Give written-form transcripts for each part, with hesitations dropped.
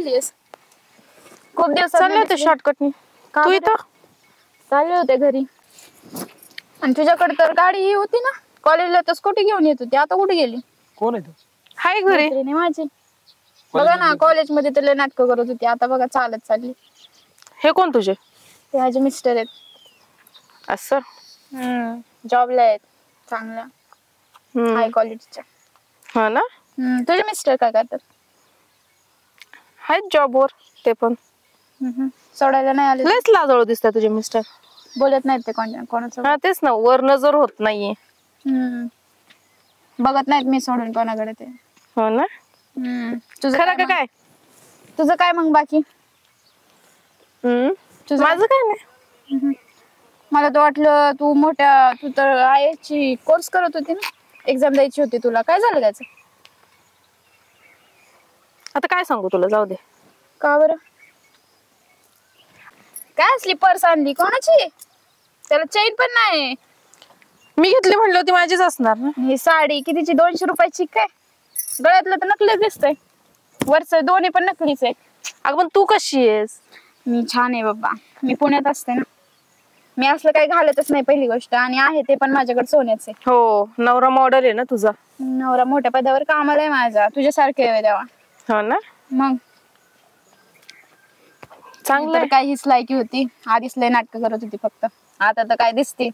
चाललीस? खूप दिवसात चालले होते शॉर्टकटनी. तू इथं? चालले होते घरी. आणि तुझ्याकडे तर गाडी ही होती ना, कॉलेजला तर स्कूटी घेऊन येत होती, आता कुठे गेली? कोण आहे तू? हाय घरी. मैत्रिणी माझी. बघा ना, कॉलेजमध्ये तर लय नाटकं करत होती, आता बघा चालत चालली. हे कोण तुझे? ते माझे मिस्टर आहेत. असं? जॉबला आहेत चांगल्या हाय क्वालिटीच्या. हा ना. तुझे मिस्टर काय करतात? आहेत जॉबवर ते पण. सोडायला नाही आले? लयच लाजळू दिसतात तुझे मिस्टर. बोलत नाहीत ते कोणाचं? हा तेच ना, वर नजर होत नाहीये. बघत नाहीत मी सोडून कोणाकडे ते. हो ना. तुझं खरं का काय? तुझं काय मग बाकी? माझं काय नाही. मला तर वाटलं तू तर आयएसची कोर्स करत होती ना, एक्झाम द्यायची होती तुला, काय झालं त्याचं? आता काय सांगू तुला, जाऊ दे. का बरं? काय असली पर्स आणली कोणाची? त्याला चेन पण नाही. मी घेतली म्हणली होती, माझीच असणार ना. ही साडी कितीची? 200 रुपयाची काय? गळ्यातलं तर नकलीच दिसतंय, वरच दोन्ही पण नकलीच आहे. अगं पण तू कशी आहेस? मी छान आहे बाबा, मी पुण्यात असते ना, मी असलं काही घालतच नाही पहिली गोष्ट, आणि आहे ते पण माझ्याकडे सोन्याच आहे. हो, नवरा मॉडेल आहे ना तुझा. नवरा मोठ्या पदावर कामाला आहे माझा, तुझ्यासारखे आहे तेव्हा. हो ना. मग चांगलं काय, हीच लायकी होती, आधीच लय नाटक करत होती फक्त, आता तर काय दिसते.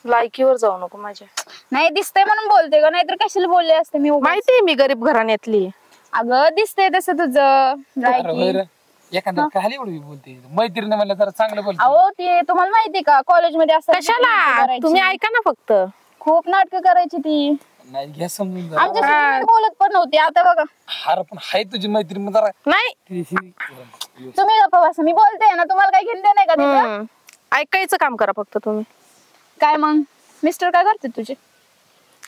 लायकीवर जाऊ नको माझ्या. नाही दिसतंय म्हणून बोलते ग, नाहीतर कशाला बोलले असते मी. माहितीये मी गरीब घराण्यातली. अगं दिसतंय तसं तुझं लायकी. एखाद्या खाली एवढी बोलते, मैत्रीण म्हणलं जरा चांगलं बोलते. अहो ते तुम्हाला माहिती का, कॉलेजमध्ये असं कशाला, तुम्ही ऐका ना फक्त. खूप नाटकं करायची ती. नाही घ्या समजून जा. आमच्या बोलत पण नव्हती, आता बघा. हार पण हाय तुझी मैत्रीण जरा. नाही तुम्ही गप्पा बसा, मी बोलते ना, तुम्हाला काही घेणं नाही का तिथं? ऐकायचं काम करा फक्त तुम्ही. काय मग मिस्टर काय करते तुझे?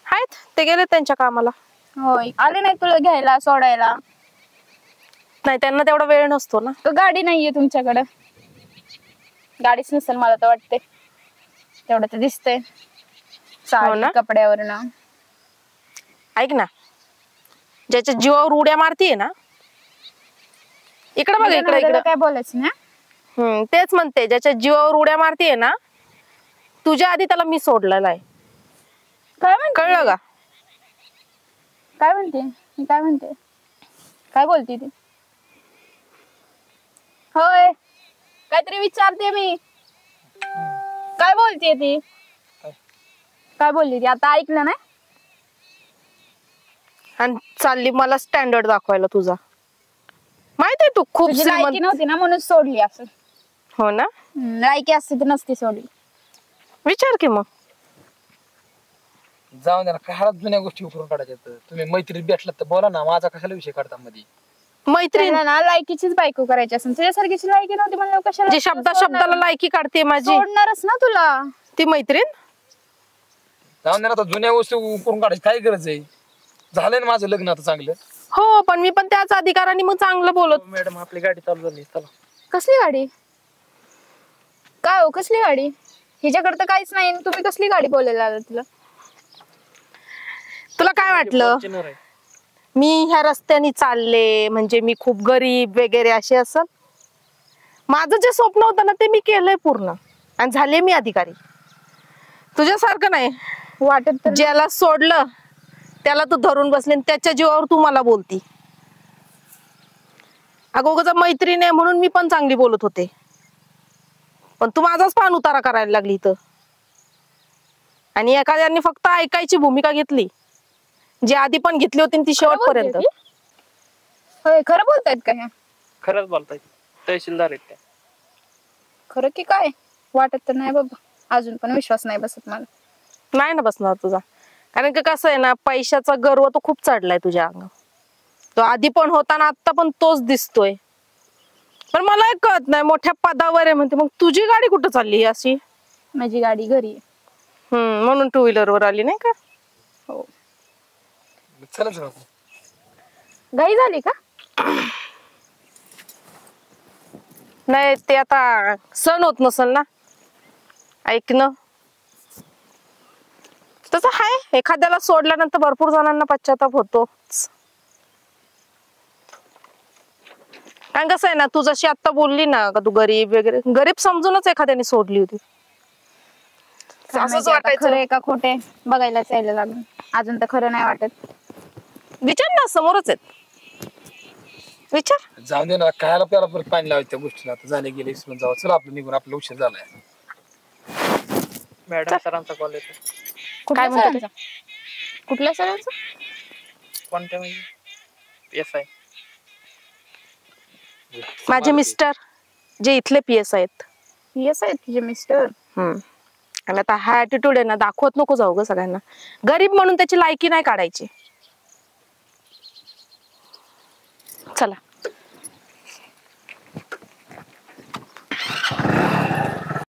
आहेत, ते गेले त्यांच्या कामाला. होय, आले नाही तुला घ्यायला सोडायला? नाही, त्यांना तेवढा वेळ नसतो ना. गाडी नाहीये तुमच्याकडे? गाडीच नसेल मला तर वाटते, तेवढं तर दिसतंय साडी कपड्यावरनं. ऐक ना, ज्याच्या जीवावर उड्या मारतीये ना, इकडे बघ, इकडे इकडे. काय बोलायचं ना? तेच म्हणते, ज्याच्या जीवावर उड्या मारतीये ना, तुझ्या आधी त्याला मी सोडलेला आहे. काय म्हणते? कळलं का? काय म्हणते मी? काय म्हणते? काय बोलते ती? होय, काहीतरी विचारते मी. काय बोलते ती? काय बोलली ती आता? ऐकलं नाही? आणि चालली मला स्टँडर्ड दाखवायला तुझा. माहितीये तू खूप लायकी नव्हती ना म्हणून सोडली असं. हो ना. लायकी असती तर नसती सोडली. विचार की मग. जाऊन द्या ना, काय जुन्या गोष्टी उकरून काढायच्या. तुम्ही मैत्रीण भेटलात तर बोला ना, माझा कशाला विषय काढता मध्ये? मैत्रीण ना लायकीचीच बायको करायची असेल, तुझ्यासारखीची लायकी नव्हती म्हणलं कशाला? जी शब्दाला लायकी काढते माझी, सोडणारच ना तुला ती मैत्रीण. जाऊन द्या ना, जुन्या गोष्टी उकरून काढायची काय गरज आहे? झालंय ना माझं लग्न आता चांगलं. हो, पण मी पण त्याच अधिकाराने मग चांगलं बोलत. मॅडम आपली गाडी चालू झाली, चला. कसली गाडी? काय हो, कसली गाडी? हिच्याकडे तर काहीच नाही, तुम्ही कसली गाडी बोलायला आला तुला? तुला काय वाटलं मी ह्या रस्त्याने चालले म्हणजे मी खूप गरीब वगैरे असे असल? माझं जे स्वप्न होतं ना, ते मी केलंय पूर्ण आणि झाले मी अधिकारी. तुझ्यासारखं नाही वाटत. ज्याला सोडलं त्याला तू धरून बसले, त्याच्या जीवावर तू मला बोलती. अगोदर मैत्रीण आहे म्हणून मी पण चांगली बोलत होते, पण तू माझाच पान उतारा करायला लागली इथं. आणि एखाद्याने फक्त ऐकायची भूमिका घेतली, जी आधी पण घेतली होती ती शेवटपर्यंत. खरं बोलतायत का ह्या? खरंच बोलतायत, तहसीलदार आहेत त्या. खरं की काय? वाटत तर नाही बाबा, अजून पण विश्वास नाही बसत मला. नाही ना बसणार तुझा, कारण की कसं आहे ना, पैशाचा गर्व तो खूप चढलाय तुझ्या अंगावर. तो आधी पण होता ना, आता पण तोच दिसतोय. पण मला एक कळत नाही, मोठ्या पदावर आहे म्हणते, मग तुझी गाडी कुठं चालली अशी? माझी गाडी घरी आहे. म्हणून टू व्हीलर वर आली नाही का? हो. चला चला, घाई झाली का? नाही, ते आता सण होत नसल ना ऐकणं. तसं आहे, एखाद्याला सोडल्यानंतर भरपूर जणांना पश्चाताप होतो. कारण कसं आहे ना, तू जशी आता बोलली ना का तू गरीब वगैरे, गरीब समजूनच एखाद्याने सोडली होती. काय असंच माहिती आता वाटायचं. खरं आहे का खोटे बघायलाच यायला लागलं. अजून तर खरं नाही वाटत. विचार ना, समोरच आहेत, विचार. जाऊ दे ना, खायला प्यायला परत पाणी लावायचं त्या गोष्टीला. आता झाले गेले विसरून जावं. चला आपलं निघून, आपलं उशीर झालाय. मॅडम सरांचा कॉल येतो. कुठल्या म्हणतात ते? सरांचा? कुठल्या सरांचा? कोणत्या म्हणजे PSI? माझे मिस्टर जे इथले PS आहेत. येस आहेत तुझे मिस्टर. आणि आता हा ऍटिट्यूड आहे ना, दाखवत नको जाऊ ग सगळ्यांना. गरीब म्हणून त्याची लायकी नाही काढायची. चला.